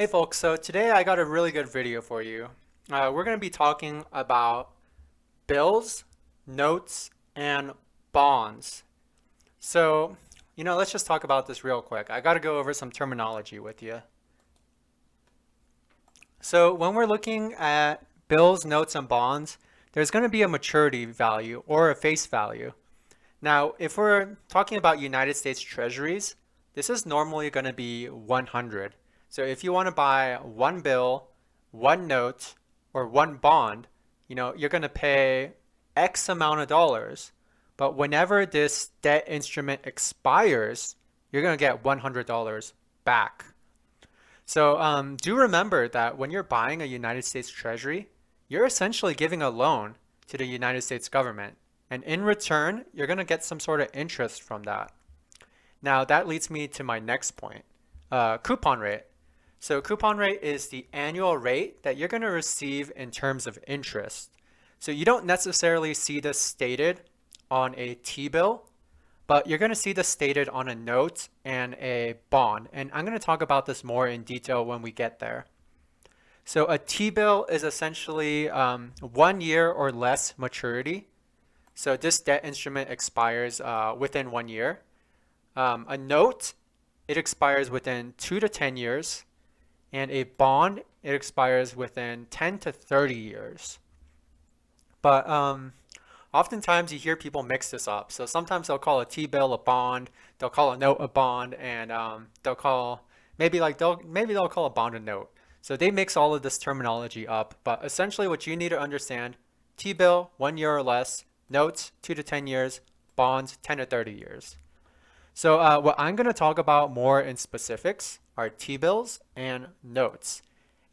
Hey folks, so today I got a really good video for you. We're going to be talking about bills, notes, and bonds. So, let's just talk about this real quick. I got to go over some terminology with you. So, when we're looking at bills, notes, and bonds, there's going to be a maturity value or a face value. Now, if we're talking about United States Treasuries, this is normally going to be 100. So if you want to buy one bill, one note, or one bond, you're going to pay X amount of dollars. But whenever this debt instrument expires, you're going to get $100 back. So do remember that when you're buying a United States Treasury, you're essentially giving a loan to the United States government. And in return, you're going to get some sort of interest from that. Now, that leads me to my next point, coupon rate. So coupon rate is the annual rate that you're going to receive in terms of interest. So you don't necessarily see this stated on a T-bill, but you're going to see this stated on a note and a bond. And I'm going to talk about this more in detail when we get there. So a T-bill is essentially 1 year or less maturity. So this debt instrument expires within 1 year. A note, it expires within 2 to 10 years. And a bond, it expires within 10 to 30 years. But oftentimes you hear people mix this up. So sometimes they'll call a T-bill a bond, they'll call a note a bond, and they'll call maybe they'll call a bond a note. So they mix all of this terminology up. But essentially what you need to understand, T-bill, 1 year or less, notes, 2 to 10 years, bonds, 10 to 30 years. So what I'm going to talk about more in specifics are T-bills and notes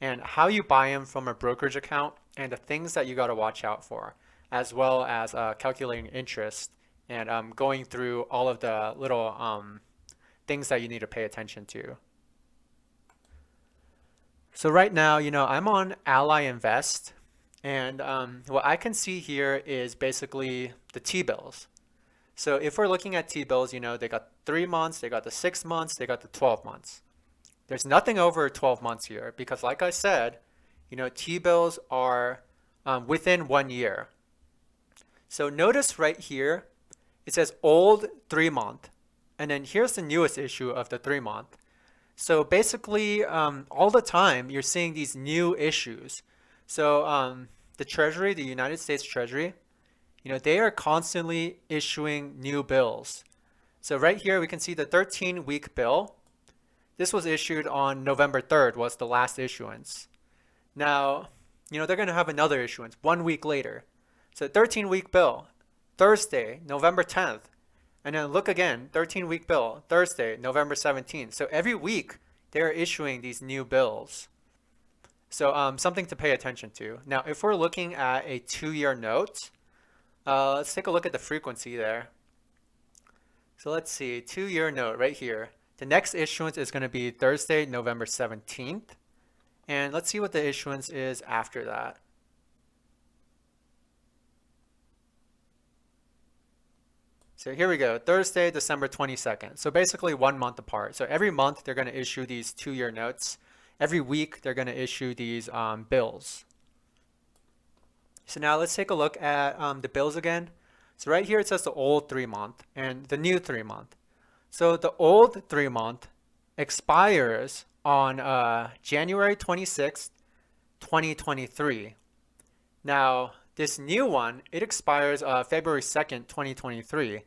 and how you buy them from a brokerage account and the things that you got to watch out for, as well as calculating interest and going through all of the little things that you need to pay attention to. So right now, I'm on Ally Invest, and what I can see here is basically the T-bills. So if we're looking at T-bills, they got 3 months, they got the 6 months, they got the 12 months. There's nothing over 12 months here because like I said, T-bills are within 1 year. So notice right here, it says old 3 month. And then here's the newest issue of the 3 month. So basically, all the time, you're seeing these new issues. So the Treasury, the United States Treasury, they are constantly issuing new bills. So right here, we can see the 13-week bill. This was issued on November 3rd, was the last issuance. Now, they're going to have another issuance 1 week later. So 13-week bill, Thursday, November 10th. And then look again, 13-week bill, Thursday, November 17th. So every week, they're issuing these new bills. So something to pay attention to. Now, if we're looking at a 2-year note, let's take a look at the frequency there. So let's see, 2-year note right here. The next issuance is going to be Thursday, November 17th. And let's see what the issuance is after that. So here we go, Thursday, December 22nd. So basically 1 month apart. So every month they're going to issue these 2-year notes. Every week they're going to issue these bills. So now let's take a look at the bills again. So right here it says the old 3 month and the new 3 month. So the old 3 month expires on January 26th, 2023. Now this new one, it expires February 2nd, 2023.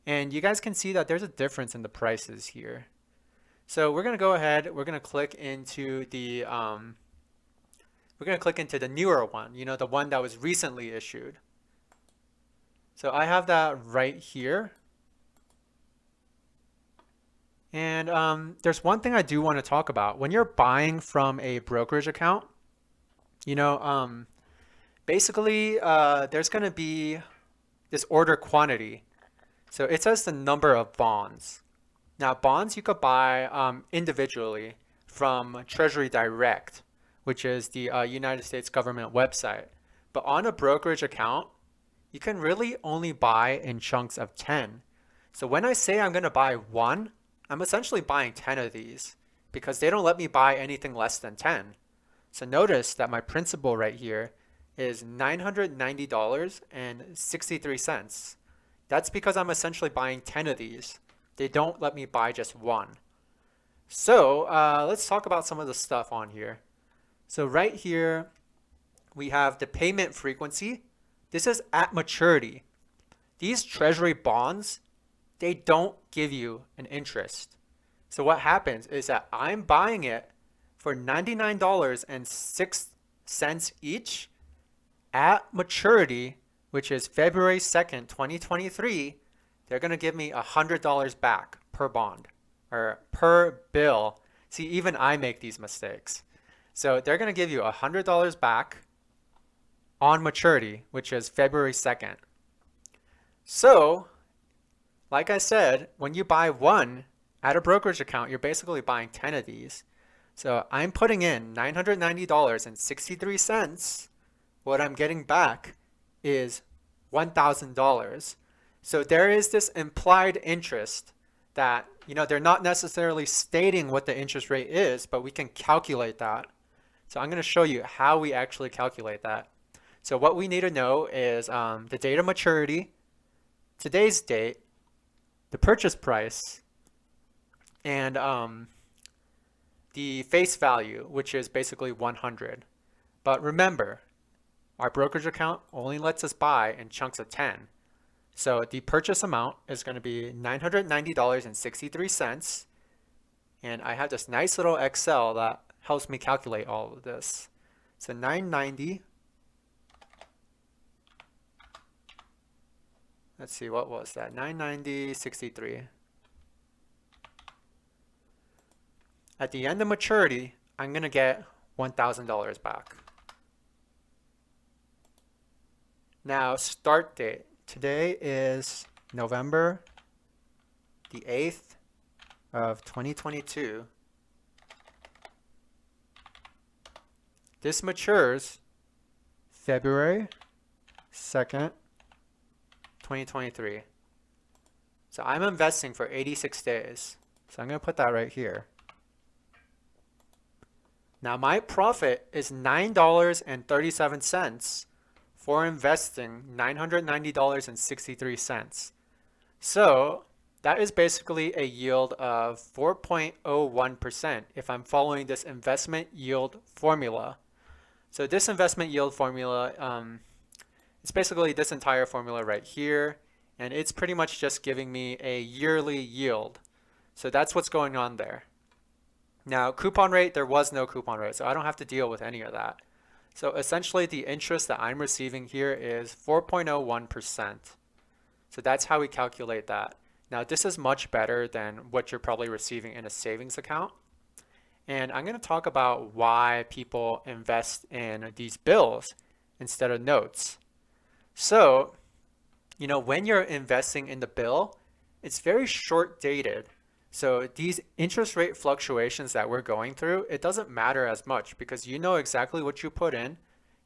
And you guys can see that there's a difference in the prices here. So we're going to go ahead, we're going to click into the newer one, the one that was recently issued. So I have that right here. And there's one thing I do want to talk about. When you're buying from a brokerage account, basically there's going to be this order quantity. So it says the number of bonds. Now bonds you could buy individually from Treasury Direct, which is the United States government website. But on a brokerage account, you can really only buy in chunks of 10. So when I say I'm going to buy one, I'm essentially buying 10 of these because they don't let me buy anything less than 10. So notice that my principal right here is $990.63. That's because I'm essentially buying 10 of these. They don't let me buy just one. So let's talk about some of the stuff on here. So right here, we have the payment frequency. This is at maturity. These treasury bonds, they don't give you an interest. So what happens is that I'm buying it for $99.06 each. At maturity, which is February 2nd, 2023, they're going to give me $100 back per bond or per bill. See, even I make these mistakes. So they're going to give you $100 back on maturity, which is February 2nd. So, like I said, when you buy one at a brokerage account, you're basically buying 10 of these. So I'm putting in $990.63. What I'm getting back is $1,000. So there is this implied interest that, they're not necessarily stating what the interest rate is, but we can calculate that. So I'm going to show you how we actually calculate that. So what we need to know is the date of maturity, today's date, the purchase price, and the face value, which is basically 100. But remember, our brokerage account only lets us buy in chunks of 10. So the purchase amount is going to be $990.63. And I have this nice little Excel that helps me calculate all of this. So 990. Let's see, what was that? 990.63. At the end of maturity, I'm going to get $1,000 back. Now, start date. Today is November the 8th of 2022. This matures February 2nd, 2023. So I'm investing for 86 days. So I'm going to put that right here. Now my profit is $9.37 for investing $990.63. So that is basically a yield of 4.01% if I'm following this investment yield formula. So this investment yield formula, it's basically this entire formula right here, and it's pretty much just giving me a yearly yield. So that's what's going on there. Now, coupon rate, there was no coupon rate, so I don't have to deal with any of that. So essentially, the interest that I'm receiving here is 4.01%. So that's how we calculate that. Now, this is much better than what you're probably receiving in a savings account. And I'm going to talk about why people invest in these bills instead of notes. So, when you're investing in the bill, it's very short dated. So these interest rate fluctuations that we're going through, it doesn't matter as much because you know exactly what you put in,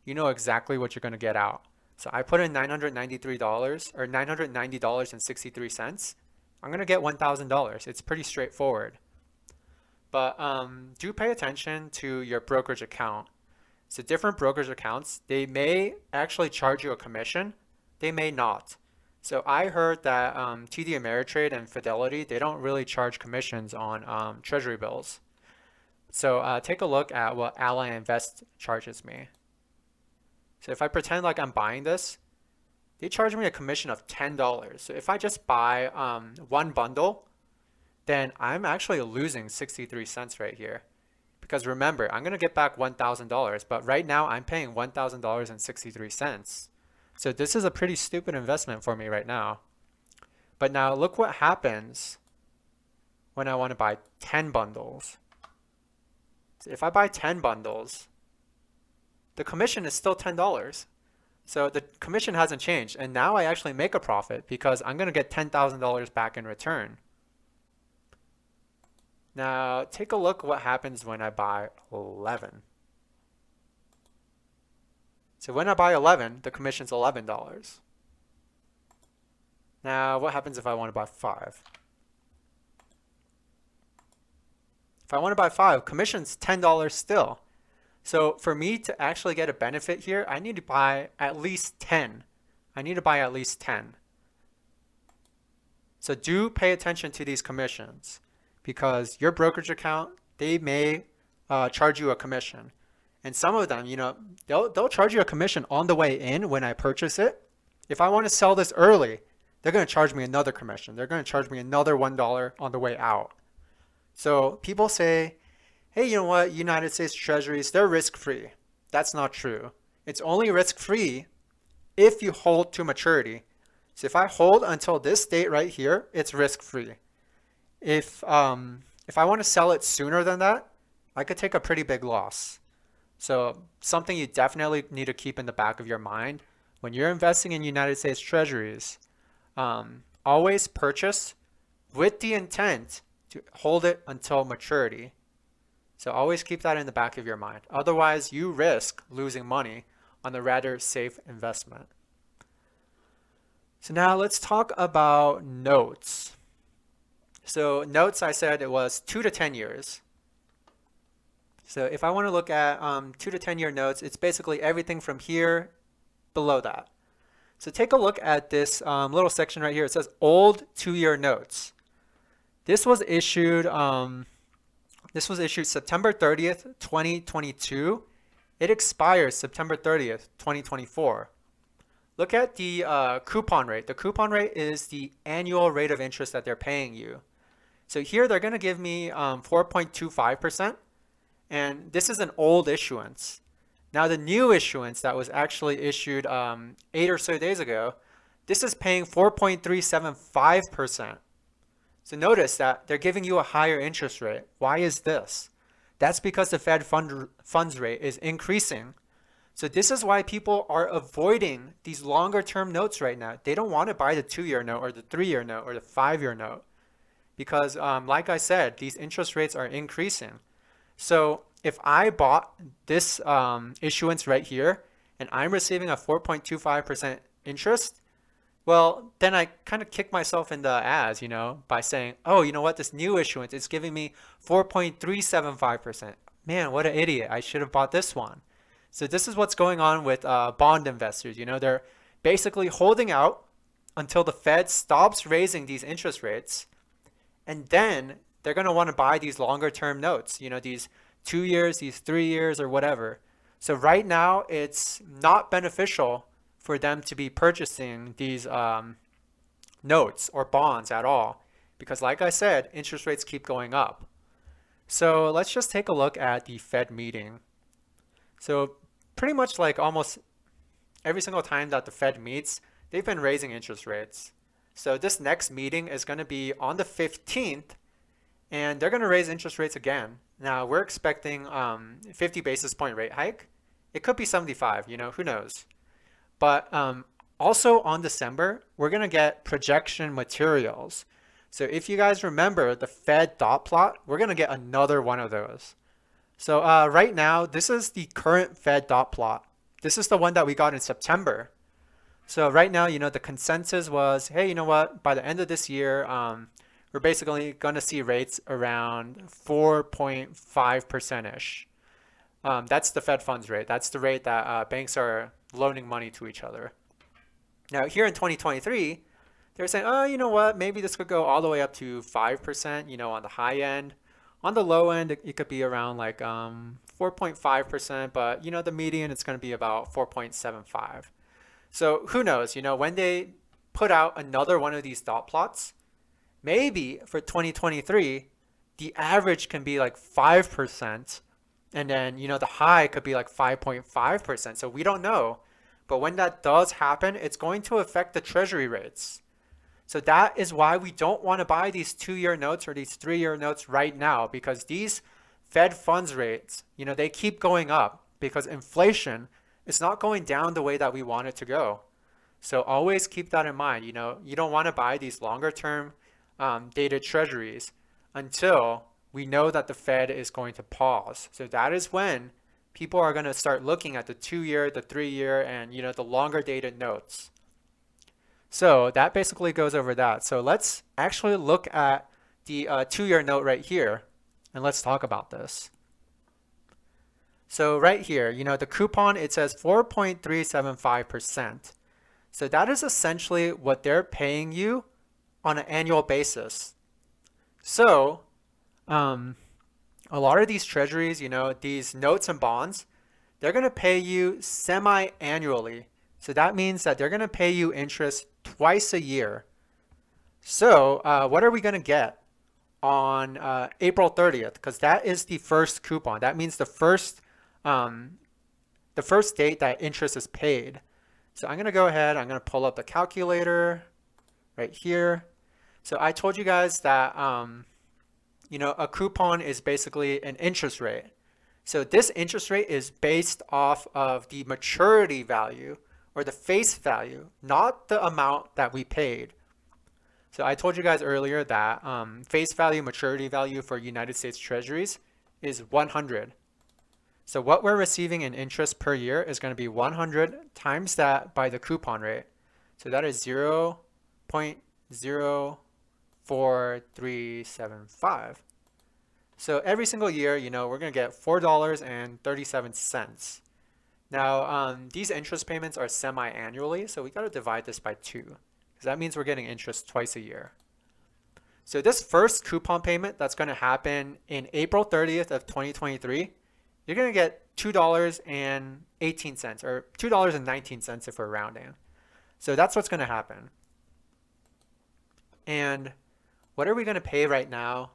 you know exactly what you're going to get out. So I put in $993 or $990.63. I'm going to get $1,000. It's pretty straightforward. But do pay attention to your brokerage account. So different brokerage accounts, they may actually charge you a commission, they may not. So I heard that TD Ameritrade and Fidelity, they don't really charge commissions on treasury bills. So take a look at what Ally Invest charges me. So if I pretend like I'm buying this, they charge me a commission of $10. So if I just buy one bundle, then I'm actually losing 63 cents right here. Because remember, I'm going to get back $1,000, but right now I'm paying $1,000.63. So this is a pretty stupid investment for me right now. But now look what happens when I want to buy 10 bundles. So if I buy 10 bundles, the commission is still $10. So the commission hasn't changed. And now I actually make a profit because I'm going to get $10,000 back in return. Now take a look what happens when I buy 11. So when I buy 11, the commission's $11. Now what happens if I want to buy 5? If I want to buy 5, commission's $10 still. So for me to actually get a benefit here, I need to buy at least 10. I need to buy at least 10. So do pay attention to these commissions because your brokerage account, they may charge you a commission. And some of them, they'll charge you a commission on the way in when I purchase it. If I want to sell this early, they're going to charge me another commission. They're going to charge me another $1 on the way out. So people say, hey, you know what? United States Treasuries, they're risk-free. That's not true. It's only risk-free if you hold to maturity. So if I hold until this date right here, it's risk-free. If I want to sell it sooner than that, I could take a pretty big loss. So something you definitely need to keep in the back of your mind when you're investing in United States Treasuries, always purchase with the intent to hold it until maturity. So always keep that in the back of your mind. Otherwise, you risk losing money on the rather safe investment. So now let's talk about notes. So notes, I said it was 2 to 10 years. So if I want to look at 2 to 10 year notes, it's basically everything from here below that. So take a look at this little section right here. It says old 2-year notes. This was issued September 30th, 2022. It expires September 30th, 2024. Look at the coupon rate. The coupon rate is the annual rate of interest that they're paying you. So here they're going to give me 4.25%. And this is an old issuance. Now the new issuance that was actually issued 8 or so days ago, this is paying 4.375%. So notice that they're giving you a higher interest rate. Why is this? That's because the Fed funds rate is increasing. So this is why people are avoiding these longer term notes right now. They don't want to buy the 2-year note or the 3-year note or the 5-year note because like I said, these interest rates are increasing. So if I bought this issuance right here and I'm receiving a 4.25% interest, well, then I kind of kick myself in the ass, by saying, oh, you know what? This new issuance is giving me 4.375%. Man, what an idiot. I should have bought this one. So this is what's going on with bond investors. They're basically holding out until the Fed stops raising these interest rates. And then they're going to want to buy these longer term notes, these 2 years, these 3 years or whatever. So right now it's not beneficial for them to be purchasing these notes or bonds at all. Because like I said, interest rates keep going up. So let's just take a look at the Fed meeting. So pretty much like almost every single time that the Fed meets, they've been raising interest rates. So this next meeting is going to be on the 15th, and they're going to raise interest rates again. Now we're expecting 50 basis point rate hike. It could be 75, who knows. But also on December, we're going to get projection materials. So if you guys remember the Fed dot plot, we're going to get another one of those. So right now, this is the current Fed dot plot. This is the one that we got in September. So right now, the consensus was, hey, you know what? By the end of this year, we're basically going to see rates around 4.5%-ish. That's the Fed funds rate. That's the rate that banks are loaning money to each other. Now here in 2023, they're saying, oh, you know what? Maybe this could go all the way up to 5%, on the high end. On the low end, it could be around like 4.5%, but the median, it's going to be about 4.75. So who knows, when they put out another one of these dot plots, maybe for 2023, the average can be like 5%. And then, the high could be like 5.5%. So we don't know. But when that does happen, it's going to affect the treasury rates. So that is why we don't want to buy these 2-year notes or these 3-year notes right now, because these Fed funds rates, they keep going up because inflation is not going down the way that we want it to go. So always keep that in mind. You don't want to buy these longer term dated treasuries until we know that the Fed is going to pause. So that is when people are going to start looking at the 2-year, the 3-year, and the longer dated notes. So that basically goes over that. So let's actually look at the 2-year note right here. And let's talk about this. So right here, the coupon, it says 4.375%. So that is essentially what they're paying you on an annual basis. So a lot of these treasuries, these notes and bonds, they're going to pay you semi-annually. So that means that they're going to pay you interest twice a year. So what are we going to get on April 30th? Because that is the first coupon. That means the first date that interest is paid. So I'm going to go ahead, I'm going to pull up the calculator right here. So I told you guys that a coupon is basically an interest rate. So this interest rate is based off of the maturity value or the face value, not the amount that we paid. So I told you guys earlier that face value, maturity value for United States Treasuries is 100. So what we're receiving in interest per year is going to be 100 times that by the coupon rate. So that is 0.04375. So every single year, we're going to get $4.37. Now, these interest payments are semi-annually, so we got to divide this by 2, because that means we're getting interest twice a year. So this first coupon payment that's going to happen in April 30th of 2023, you're going to get $2.18 or $2.19 if we're rounding. So that's what's going to happen. And what are we going to pay right now?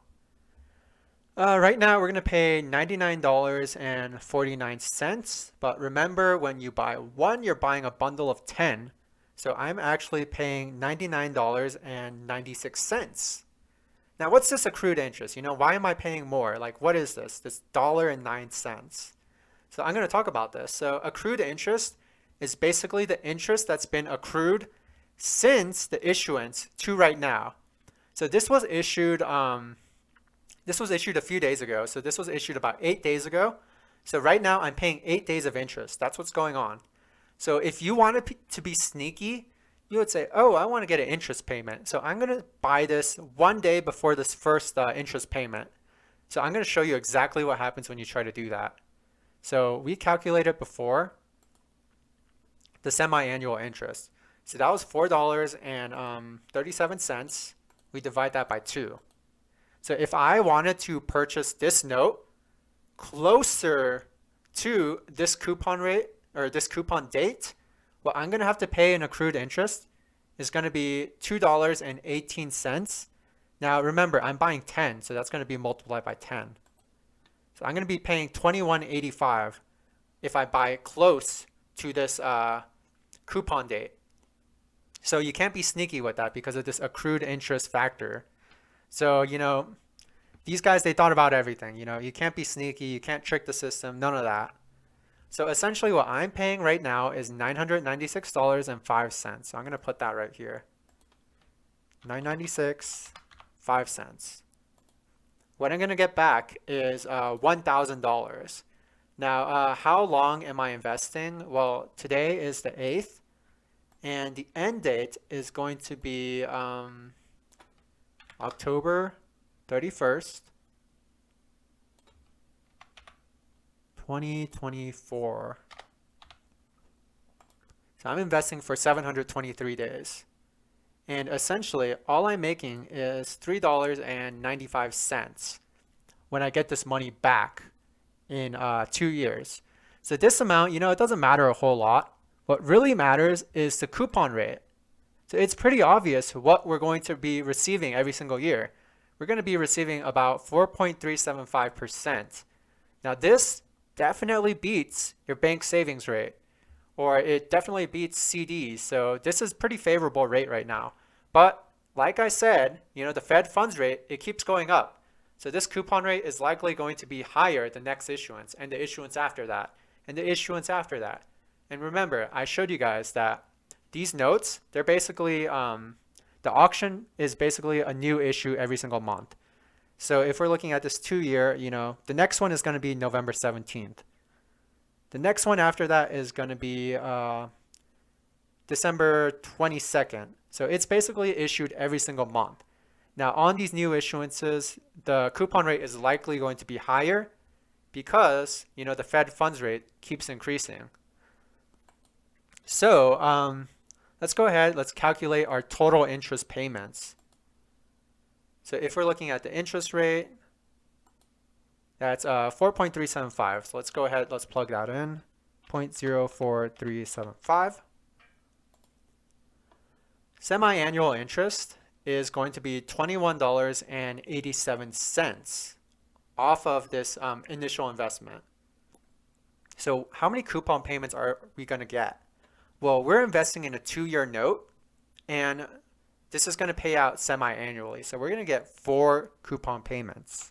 Right now, we're going to pay $99.49. But remember, when you buy one, you're buying a bundle of 10. So I'm actually paying $99.96. Now, what's this accrued interest? Why am I paying more? Like, what is this? This $1.09. So I'm going to talk about this. So accrued interest is basically the interest that's been accrued since the issuance to right now. So this was issued a few days ago. So this was issued about 8 days ago. So right now I'm paying 8 days of interest. That's what's going on. So if you wanted to be sneaky, you would say, oh, I want to get an interest payment. So I'm going to buy this 1 day before this first interest payment. So I'm going to show you exactly what happens when you try to do that. So we calculated before the semi-annual interest. So that was $4.37. We divide that by 2. So if I wanted to purchase this note closer to this coupon rate or this coupon date, what I'm going to have to pay in accrued interest is going to be $2.18. Now remember, I'm buying 10, so that's going to be multiplied by 10. So I'm going to be paying $21.85 if I buy close to this coupon date. So you can't be sneaky with that because of this accrued interest factor. So, these guys, they thought about everything. You can't be sneaky, you can't trick the system, none of that. So essentially what I'm paying right now is $996.05. So I'm going to put that right here. $996.05. What I'm going to get back is $1,000. Now, how long am I investing? Well, today is the 8th, and the end date is going to be October 31st, 2024. So I'm investing for 723 days. And essentially, all I'm making is $3.95 when I get this money back in 2 years. So this amount, it doesn't matter a whole lot. What really matters is the coupon rate. So it's pretty obvious what we're going to be receiving every single year. We're going to be receiving about 4.375%. Now this definitely beats your bank savings rate, or it definitely beats CDs. So this is pretty favorable rate right now. But like I said, the Fed funds rate, it keeps going up. So this coupon rate is likely going to be higher the next issuance and the issuance after that and the issuance after that. And remember, I showed you guys that these notes, they're basically, the auction is basically a new issue every single month. So if we're looking at this 2-year, the next one is going to be November 17th. The next one after that is going to be December 22nd. So it's basically issued every single month. Now on these new issuances, the coupon rate is likely going to be higher because, the Fed funds rate keeps increasing. So let's go ahead, let's calculate our total interest payments. So if we're looking at the interest rate, that's 4.375. So let's go ahead, let's plug that in, 0.04375. Semi-annual interest is going to be $21.87 off of this initial investment. So how many coupon payments are we going to get? Well, we're investing in a 2-year note, and this is going to pay out semi-annually. So we're going to get 4 coupon payments.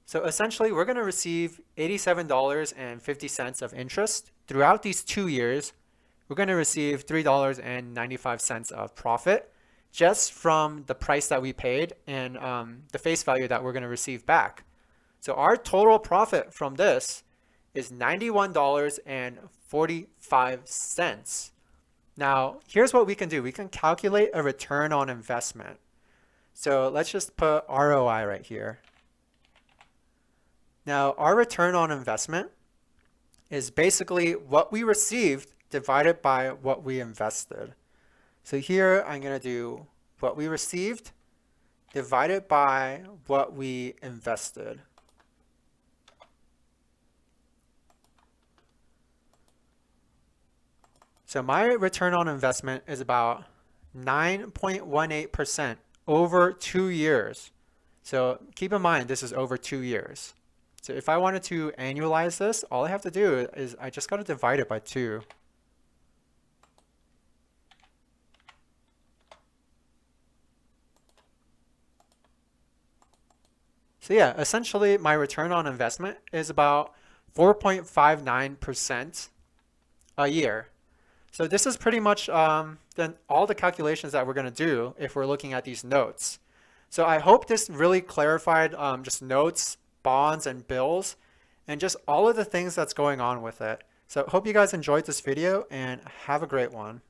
So essentially, we're going to receive $87.50 of interest throughout these 2 years. We're going to receive $3.95 of profit just from the price that we paid and the face value that we're going to receive back. So our total profit from this is $91.45. Now, here's what we can do. We can calculate a return on investment. So let's just put ROI right here. Now, our return on investment is basically what we received divided by what we invested. So here I'm going to do what we received divided by what we invested. So my return on investment is about 9.18% over 2 years. So keep in mind, this is over 2 years. So if I wanted to annualize this, all I have to do is I just got to divide it by 2. So yeah, essentially my return on investment is about 4.59% a year. So this is pretty much then all the calculations that we're going to do if we're looking at these notes. So I hope this really clarified just notes, bonds, and bills, and just all of the things that's going on with it. So hope you guys enjoyed this video and have a great one.